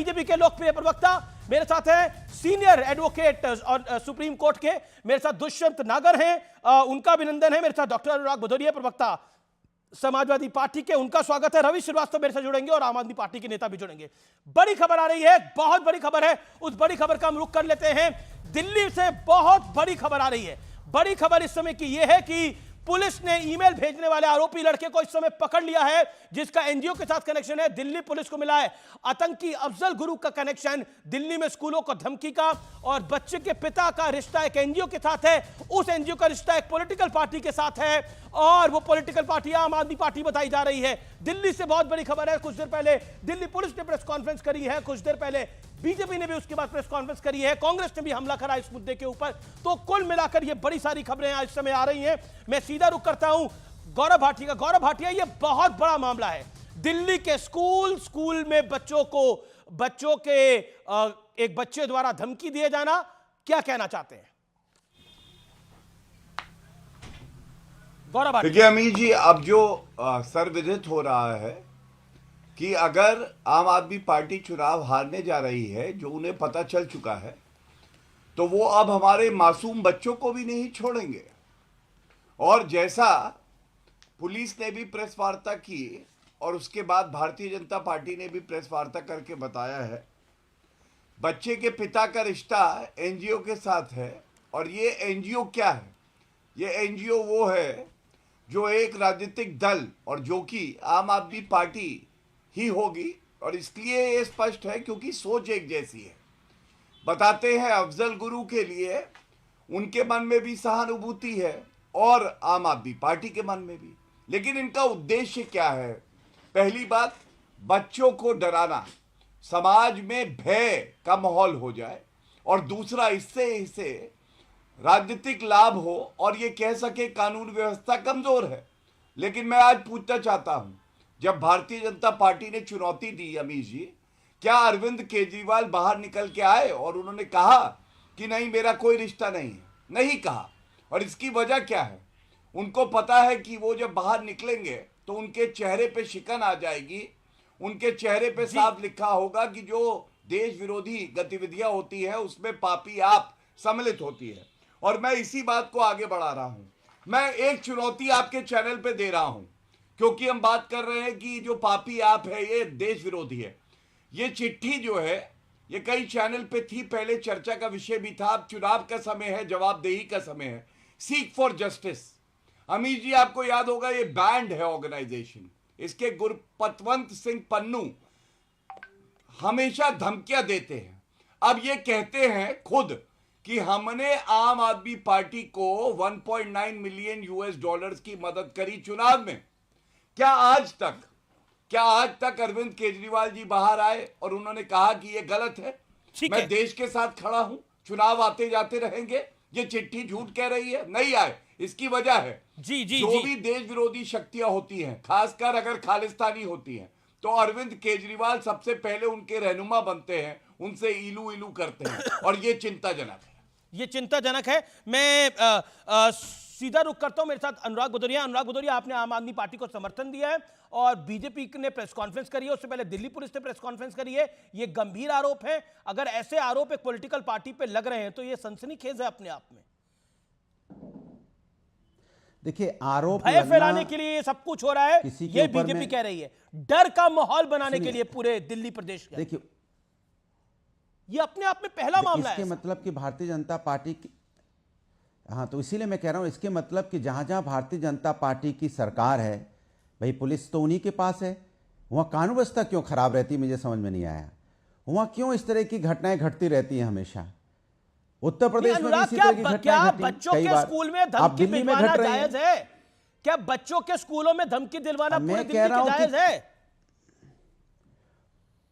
BJP के लोकप्रिय प्रवक्ता, मेरे साथ है सीनियर एडवोकेट और सुप्रीम कोर्ट के मेरे साथ दुष्यंत नागर हैं, उनका अभिनंदन है। मेरे साथ डॉक्टर अनुराग भदौरिया, प्रवक्ता समाजवादी पार्टी के, उनका स्वागत है। रवि श्रीवास्तव मेरे साथ जुड़ेंगे और आम आदमी पार्टी के नेता भी जुड़ेंगे। बड़ी खबर आ रही है, बहुत बड़ी खबर है। उस बड़ी खबर का हम रुख कर लेते हैं। दिल्ली से बहुत बड़ी खबर आ रही है। बड़ी खबर इस समय की यह है कि पुलिस ने ईमेल भेजने वाले आरोपी लड़के को इस समय पकड़ लिया है, जिसका एनजीओ के साथ कनेक्शन है। दिल्ली पुलिस को मिला है आतंकी अफजल गुरु का कनेक्शन। दिल्ली में स्कूलों को धमकी का और बच्चे के पिता का रिश्ता एक एनजीओ के साथ है, उस एनजीओ का रिश्ता एक पॉलिटिकल पार्टी के साथ है, और वो पॉलिटिकल पार्टी आम आदमी पार्टी बताई जा रही है। दिल्ली से बहुत बड़ी खबर है। कुछ देर पहले दिल्ली पुलिस ने प्रेस कॉन्फ्रेंस करी है, कुछ देर पहले बीजेपी ने भी उसके बाद प्रेस कॉन्फ्रेंस करी है, कांग्रेस ने भी हमला करा इस मुद्दे के ऊपर। तो कुल मिलाकर ये बड़ी सारी खबरें आज समय आ रही हैं। मैं सीधा रुख करता हूं गौरव भाटिया का। गौरव भाटिया, ये बहुत बड़ा मामला है। दिल्ली के स्कूल में बच्चों के एक बच्चे द्वारा धमकी दिए जाना, क्या कहना चाहते हैं गौरव भाटिया? देखिए अमीर जी, अब जो सर्वविदित हो रहा है कि अगर आम आदमी पार्टी चुनाव हारने जा रही है, जो उन्हें पता चल चुका है, तो वो अब हमारे मासूम बच्चों को भी नहीं छोड़ेंगे। और जैसा पुलिस ने भी प्रेस वार्ता की और उसके बाद भारतीय जनता पार्टी ने भी प्रेस वार्ता करके बताया है, बच्चे के पिता का रिश्ता एनजीओ के साथ है। और ये एनजीओ क्या है? ये एनजीओ वो है जो एक राजनीतिक दल, और जो कि आम आदमी पार्टी ही होगी, और इसलिए ये स्पष्ट है क्योंकि सोच एक जैसी है। बताते हैं अफजल गुरु के लिए उनके मन में भी सहानुभूति है और आम आदमी पार्टी के मन में भी। लेकिन इनका उद्देश्य क्या है? पहली बात, बच्चों को डराना, समाज में भय का माहौल हो जाए, और दूसरा, इससे राजनीतिक लाभ हो और ये कह सके कानून व्यवस्था कमजोर है। लेकिन मैं आज पूछना चाहता हूं, जब भारतीय जनता पार्टी ने चुनौती दी अमीर जी, क्या अरविंद केजरीवाल बाहर निकल के आए और उन्होंने कहा कि नहीं मेरा कोई रिश्ता नहीं है? नहीं कहा। और इसकी वजह क्या है? उनको पता है कि वो जब बाहर निकलेंगे तो उनके चेहरे पे शिकन आ जाएगी, उनके चेहरे पे साफ लिखा होगा कि जो देश विरोधी गतिविधियां होती है उसमें पापी आप सम्मिलित होती है। और मैं इसी बात को आगे बढ़ा रहा हूं। मैं एक चुनौती आपके चैनल पे दे रहा हूं, क्योंकि हम बात कर रहे हैं कि जो पापी आप है ये देश विरोधी है। ये चिट्ठी जो है ये कई चैनल पे थी, पहले चर्चा का विषय भी था। अब चुनाव का समय है, जवाबदेही का समय है। सीक फॉर जस्टिस, अमीर जी आपको याद होगा ये बैंड है ऑर्गेनाइजेशन, इसके गुरपतवंत सिंह पन्नू हमेशा धमकियां देते हैं। अब ये कहते हैं खुद कि हमने आम आदमी पार्टी को 1.9 मिलियन यूएस डॉलर्स की मदद करी चुनाव में। क्या आज तक अरविंद केजरीवाल जी बाहर आए और उन्होंने कहा कि ये गलत है? मैं देश के साथ खड़ा हूं, चुनाव आते जाते रहेंगे, ये चिट्ठी झूठ कह रही है? नहीं आए। इसकी वजह है जो भी देश विरोधी शक्तियां होती हैं, खासकर अगर खालिस्तानी होती हैं, तो अरविंद केजरीवाल सबसे पहले उनके रहनुमा बनते हैं, उनसे इलू इलू करते हैं, और ये चिंताजनक है। ये चिंताजनक है। मैं सीधा रुख करता हूं, मेरे साथ अनुराग भदौरिया। अनुराग भदौरिया, आपने आम आदमी पार्टी को समर्थन दिया है और बीजेपी ने प्रेस कॉन्फ्रेंस करी है, उससे पहले दिल्ली पुलिस ने प्रेस कॉन्फ्रेंस करी है। ये गंभीर आरोप है। अगर ऐसे आरोप एक पॉलिटिकल पार्टी पे लग रहे हैं तो ये सनसनीखेज है अपने आप में। देखिए, आरोप भय फैलाने के लिए ये सब कुछ हो रहा है, ये बीजेपी कह रही है। डर का माहौल बनाने के लिए पूरे दिल्ली प्रदेश के। देखिए, ये अपने आप में पहला मामला है। इसके मतलब कि भारतीय जनता पार्टी की, हाँ, तो इसीलिए मैं कह रहा हूं, इसके मतलब कि जहां जहां भारतीय जनता पार्टी की सरकार है, भाई पुलिस तो उन्हीं के पास है, वहां कानून व्यवस्था क्यों खराब रहती, मुझे समझ में नहीं आया। वहां क्यों इस तरह की घटनाएं घटती रहती हैं हमेशा? उत्तर प्रदेश में भी इसी तरह की घटनाएं घटी बच्चों के स्कूल में धमकी दिलवाना जायज है? क्या बच्चों के स्कूलों में धमकी दिलवाना पूरे दिल्ली में जायज है?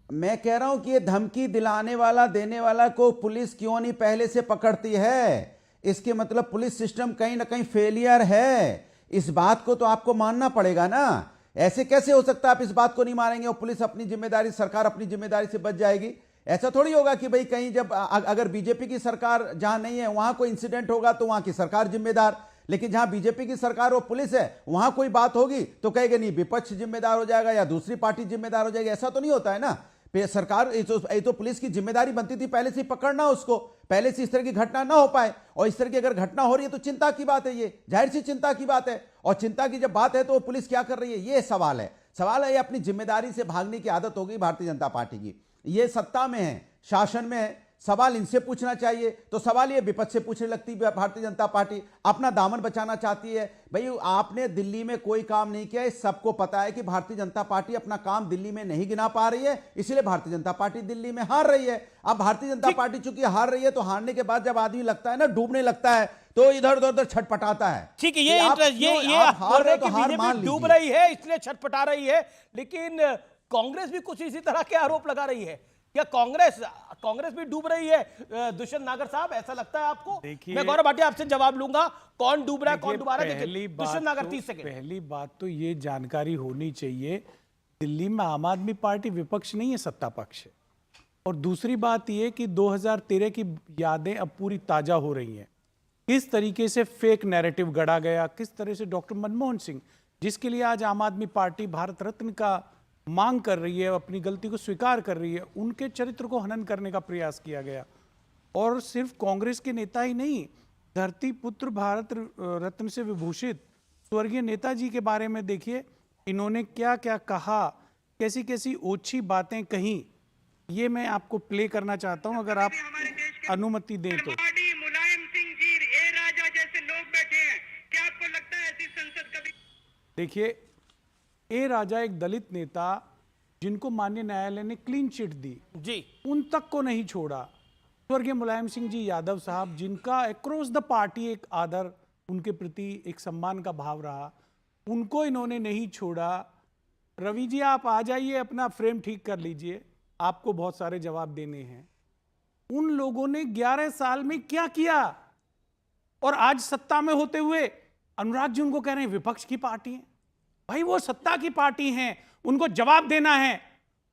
मैं कह रहा हूं कि ये धमकी दिलाने वाला, देने वाला को पुलिस क्यों नहीं पहले से पकड़ती है? इसके मतलब पुलिस सिस्टम कहीं ना कहीं फेलियर है। इस बात को तो आपको मानना पड़ेगा ना। ऐसे कैसे हो सकता है आप इस बात को नहीं मानेंगे और पुलिस अपनी जिम्मेदारी, सरकार अपनी जिम्मेदारी से बच जाएगी? ऐसा थोड़ी होगा कि भाई कहीं जब अगर बीजेपी की सरकार जहां नहीं है वहां कोई इंसिडेंट होगा तो वहां की सरकार जिम्मेदार, लेकिन जहां बीजेपी की सरकार और पुलिस है वहां कोई बात होगी तो कहेगा नहीं विपक्ष जिम्मेदार हो जाएगा या दूसरी पार्टी जिम्मेदार हो जाएगी। ऐसा तो नहीं होता है ना। सरकार ये तो पुलिस की जिम्मेदारी बनती थी पहले से ही पकड़ना उसको, पहले से इस तरह की घटना ना हो पाए। और इस तरह की अगर घटना हो रही है तो चिंता की बात है, ये जाहिर सी चिंता की बात है। और चिंता की जब बात है तो पुलिस क्या कर रही है, ये सवाल है। सवाल है ये अपनी जिम्मेदारी से भागने की आदत हो गई भारतीय जनता पार्टी की। ये सत्ता में है, शासन में है, सवाल इनसे पूछना चाहिए तो सवाल ये विपक्ष से पूछने लगती है। भारतीय जनता पार्टी अपना दामन बचाना चाहती है। भाई आपने दिल्ली में कोई काम नहीं किया, इस सबको पता है कि भारतीय जनता पार्टी अपना काम दिल्ली में नहीं गिना पा रही है, इसलिए भारतीय जनता पार्टी दिल्ली में हार रही है। अब भारतीय जनता पार्टी चूंकि हार रही है तो हारने के बाद जब आदमी लगता है ना, डूबने लगता है, तो इधर उधर छटपटाता है। ठीक है, कि ये आप बोल रहे हैं कि हार मान बीजेपी डूब लीजिए। रही है इसलिए छटपटा रही है, लेकिन कांग्रेस भी कुछ इसी तरह के आरोप लगा रही है। क्या कांग्रेस भी डूब रही है दुष्यंत नागर साहब, ऐसा लगता है आपको? देखिए, मैं गौरव भाटिया आपसे जवाब लूंगा, कौन डूब रहा है कौन डुबा रहा है। पहली देखिए दुष्यंत नागर, 30 सेकंड। पहली बात तो ये जानकारी होनी चाहिए, दिल्ली में आम आदमी पार्टी विपक्ष नहीं है, सत्ता पक्ष है। और दूसरी बात ये कि 2013 की यादें अब पूरी ताजा हो रही हैं। किस तरीके से फेक नैरेटिव गढ़ा गया, किस तरह से डॉक्टर मनमोहन सिंह, जिसके लिए आज आम आदमी पार्टी भारत रत्न का मांग कर रही है, अपनी गलती को स्वीकार कर रही है, उनके चरित्र को हनन करने का प्रयास किया गया। और सिर्फ कांग्रेस के नेता ही नहीं, धरती पुत्र भारत रत्न से विभूषित स्वर्गीय नेताजी के बारे में देखिए, इन्होंने क्या क्या कहा, कैसी कैसी ओछी बातें कही, ये मैं आपको प्ले करना चाहता हूं, अगर आप अनुमति दें तो। मुलायम सिंह जी, ए राजा जैसे लोग बैठे हैं, क्या आपको लगता है ऐसी संसद कभी? देखिए, ए राजा एक दलित नेता जिनको माननीय न्यायालय ने क्लीन चिट दी, जी, उन तक को नहीं छोड़ा। स्वर्गीय मुलायम सिंह जी यादव साहब, जिनका अक्रॉस द पार्टी एक आदर, उनके प्रति एक सम्मान का भाव रहा, उनको इन्होंने नहीं छोड़ा। रवि जी आप आ जाइए, अपना फ्रेम ठीक कर लीजिए, आपको बहुत सारे जवाब देने हैं। उन लोगों ने 11 साल में क्या किया, और आज सत्ता में होते हुए अनुराग जी उनको कह रहे हैं विपक्ष की पार्टी है। भाई वो सत्ता की पार्टी हैं, उनको जवाब देना है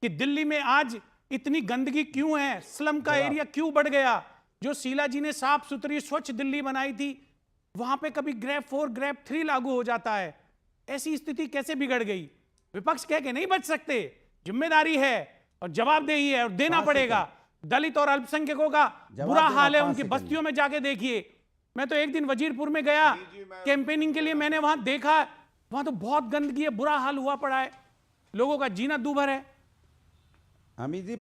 कि दिल्ली में आज इतनी गंदगी क्यों है, स्लम का एरिया क्यों बढ़ गया। जो शीला जी ने साफ सुथरी स्वच्छ दिल्ली बनाई थी, वहां पे कभी ग्रैब 4 ग्रैब 3 लागू हो जाता है। ऐसी स्थिति कैसे बिगड़ गई? विपक्ष कह के नहीं बच सकते, जिम्मेदारी है और जवाबदेही है और देना पड़ेगा। दलित और अल्पसंख्यकों का बुरा हाल है, उनकी बस्तियों में जाके देखिए। मैं तो एक दिन वजीरपुर में गया कैंपेनिंग के लिए, मैंने वहां देखा, वहां तो बहुत गंदगी है, बुरा हाल हुआ पड़ा है, लोगों का जीना दूभर है। अमित जी